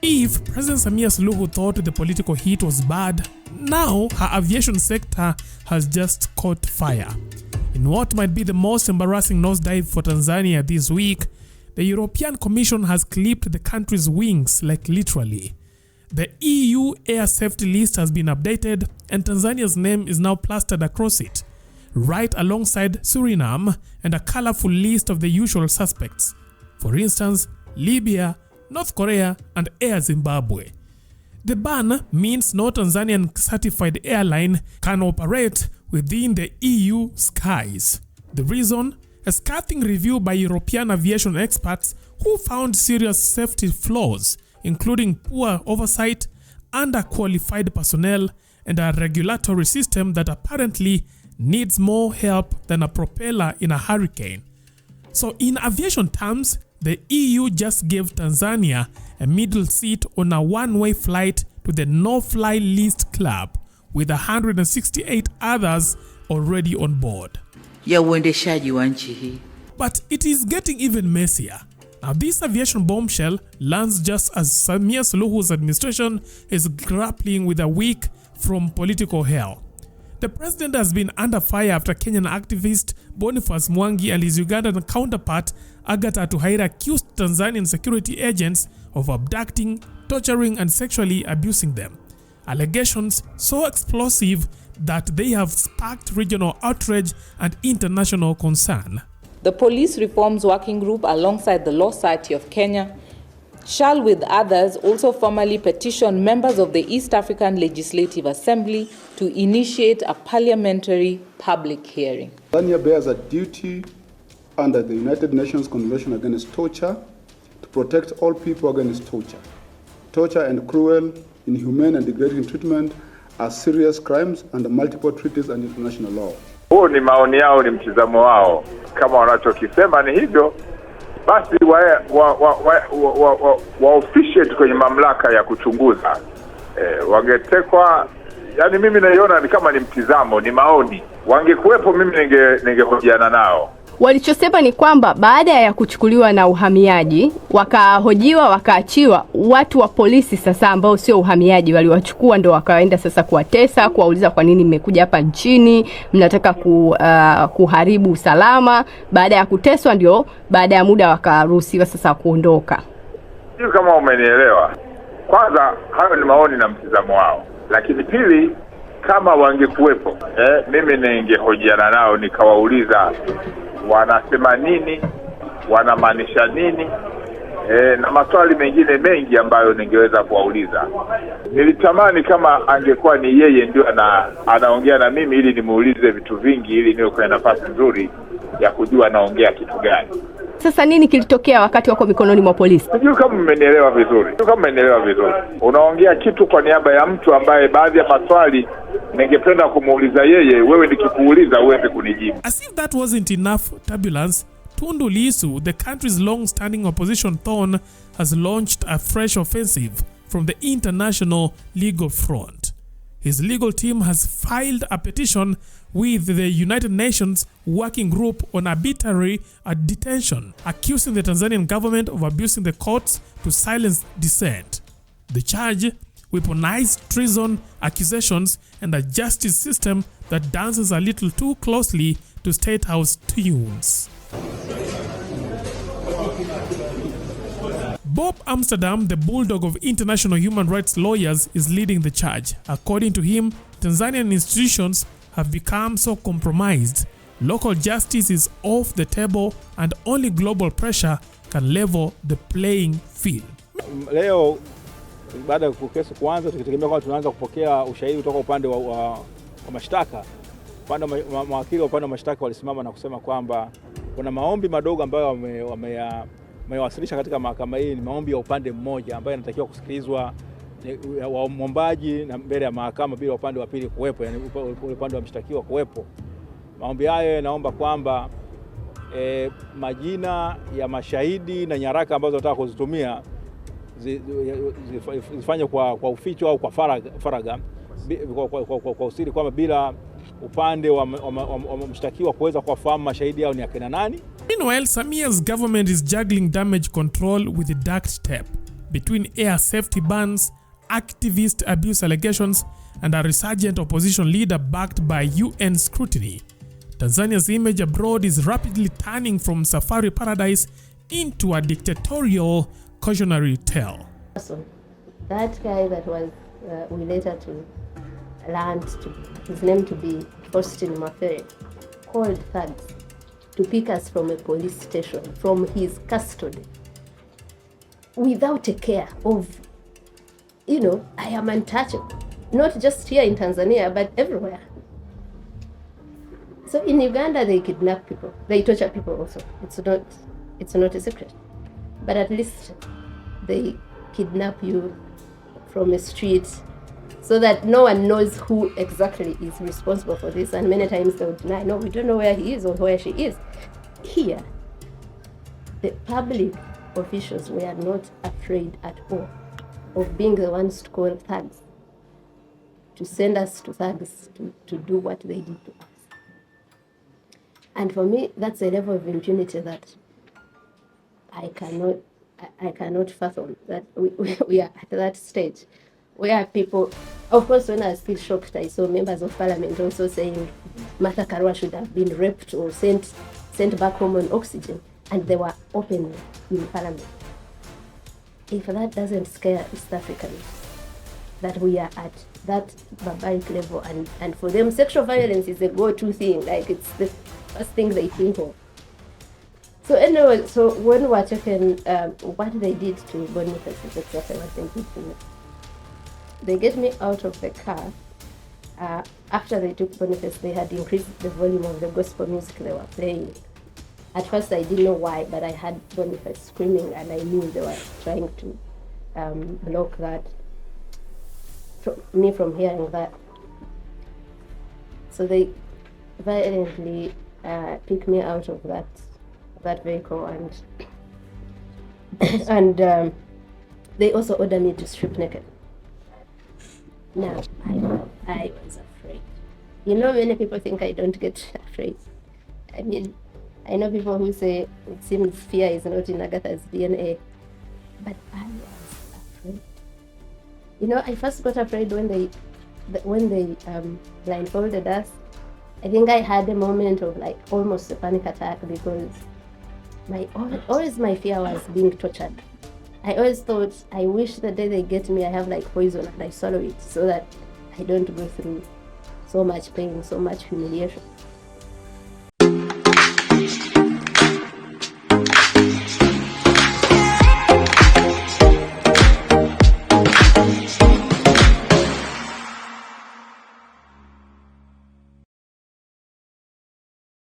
If President Samia Suluhu thought the political heat was bad, now her aviation sector has just caught fire. In what might be the most embarrassing nosedive for Tanzania this week, the European Commission has clipped the country's wings, like literally. The EU air safety list has been updated and Tanzania's name is now plastered across it, right alongside Suriname and a colorful list of the usual suspects. For instance, Libya, North Korea, and Air Zimbabwe. The ban means no Tanzanian certified airline can operate within the EU skies. The reason? A scathing review by European aviation experts who found serious safety flaws, including poor oversight, underqualified personnel, and a regulatory system that apparently needs more help than a propeller in a hurricane. So in aviation terms, the EU just gave Tanzania a middle seat on a one-way flight to the no-fly list club, with 168 others already on board. But it is getting even messier. Now this aviation bombshell lands just as Samia Suluhu's administration is grappling with a week from political hell. The president has been under fire after Kenyan activist Boniface Mwangi and his Ugandan counterpart Agatha Tuhaira accused Tanzanian security agents of abducting, torturing, and sexually abusing them. Allegations so explosive that they have sparked regional outrage and international concern. The Police Reforms Working Group, alongside the Law Society of Kenya, shall with others also formally petition members of the East African Legislative Assembly to initiate a parliamentary public hearing. Tanzania bears a duty under the United Nations Convention Against Torture to protect all people against torture. Torture and cruel, inhumane and degrading treatment are serious crimes under multiple treaties and international law. Huo ni maoni yao, ni mtizamo wao. Kama wanachokisema ni hivyo, basi officiate kwenye mamlaka ya kuchunguza. Wangetekwa, yani mimi naiona ni kama ni mtizamo, ni maoni. Wangekuwepo mimi ningehojiana nao. Walichosema ni kwamba baada ya kuchukuliwa na uhamiaji, wakahojiwa, wakaachiwa, watu wa polisi sasa ambao sio uhamiaji waliwachukua, ndio wakaenda sasa kuwatesa, kuwauliza kwa nini mmekuja hapa nchini, mnataka kuharibu usalama. Baada ya kuteswa ndio baada ya muda wakaruhusiwa sasa kuondoka. Sio kama umenielewa. Kwanza hayo ni maoni na mtizamo wao. Lakini pili, kama wangekuwepo, mimi ningehojiana nao nikawauliza wanasema nini, wanamaanisha nini, na maswali mengine mengi ambayo ningeweza kuwauliza. Nilitamani kama angekuwa ni yeye ndio anaongea na mimi ili nimuulize vitu vingi ili niwe kwa nafasi nzuri ya kujua anaongea kitu gani. Sasa nini kilitokea wakati wako mikononi mwa polisi? Sijui kama mmenielewa vizuri. Unaongea kitu kwa niaba ya mtu ambaye baadhi ya maswali ningependa kumuuliza yeye, wewe nikikuuliza uweze kunijibu. As if that wasn't enough turbulence, Tundu Lissu, the country's long-standing opposition thorn, has launched a fresh offensive from the international legal front. His legal team has filed a petition with the United Nations Working Group on Arbitrary Detention, accusing the Tanzanian government of abusing the courts to silence dissent. The charge: weaponized treason accusations and a justice system that dances a little too closely to State House tunes. Bob Amsterdam, the bulldog of international human rights lawyers, is leading the charge. According to him, Tanzanian institutions have become so compromised, local justice is off the table and only global pressure can level the playing field. Leo baada ya kesi kuanza, tukitegemea kwamba tunaanza kupokea ushahidi kutoka upande wa mashtaka. Upande wa mawakili wa upande wa mashtaka walisimama na kusema kwamba kuna maombi madogo ambayo wamewasilisha katika mahakama hii, ni maombi ya upande mmoja ambayo yanatakiwa kusikilizwa wa mwombaji na mbele ya mahakama bila upande wa pili kuwepo, yani upande wa mshtakiwa kuwepo. Maombi hayo yanaomba kwamba majina ya mashahidi na nyaraka ambazo wanataka kuzitumia zifanye kwa uficho au kwa faraga kwa usiri, kwamba bila upande wa mshtakiwa kuweza kufahamu mashahidi hao ni akina nani. Meanwhile, Samia's government is juggling damage control with the duct tape. between air safety bans, activist abuse allegations, and a resurgent opposition leader backed by UN scrutiny. Tanzania's image abroad is rapidly turning from safari paradise into a dictatorial cautionary tale. So that guy that was we later to learned his name to be Faustin Mafere, called thugs to pick us from a police station, from his custody, without a care of, I am untouchable. Not just here in Tanzania, but everywhere. So in Uganda, they kidnap people. They torture people also. It's not a secret. But at least they kidnap you from a street so that no one knows who exactly is responsible for this. And many times they would deny, no, we don't know where he is or where she is. Here, the public officials were not afraid at all of being the ones to call thugs, to send us to thugs to do what they did to us. And for me, that's a level of impunity that I cannot fathom, that we are at that stage where people, of course, when I was still shocked, I saw members of parliament also saying Martha Karua should have been raped or sent back home on oxygen, and they were open in parliament. If that doesn't scare East Africans, that we are at that barbaric level, and for them sexual violence is a go-to thing, like it's the first thing they think of. So anyway, so when we were talking, what they did to Boniface is exactly what they did to me. They get me out of the car. After they took Boniface, they had increased the volume of the gospel music they were playing. At first I didn't know why, but I had Boniface screaming and I knew they were trying to block that, me from hearing that. So they violently picked me out of that vehicle, and they also ordered me to strip naked. Now, I was afraid. Many people think I don't get afraid. I mean, I know people who say it seems fear is not in Agatha's DNA, but I was afraid. I first got afraid when they blindfolded us. I think I had a moment of like almost a panic attack, because always my fear was being tortured. I always thought, I wish the day they get me, I have like poison and I swallow it so that I don't go through so much pain, so much humiliation.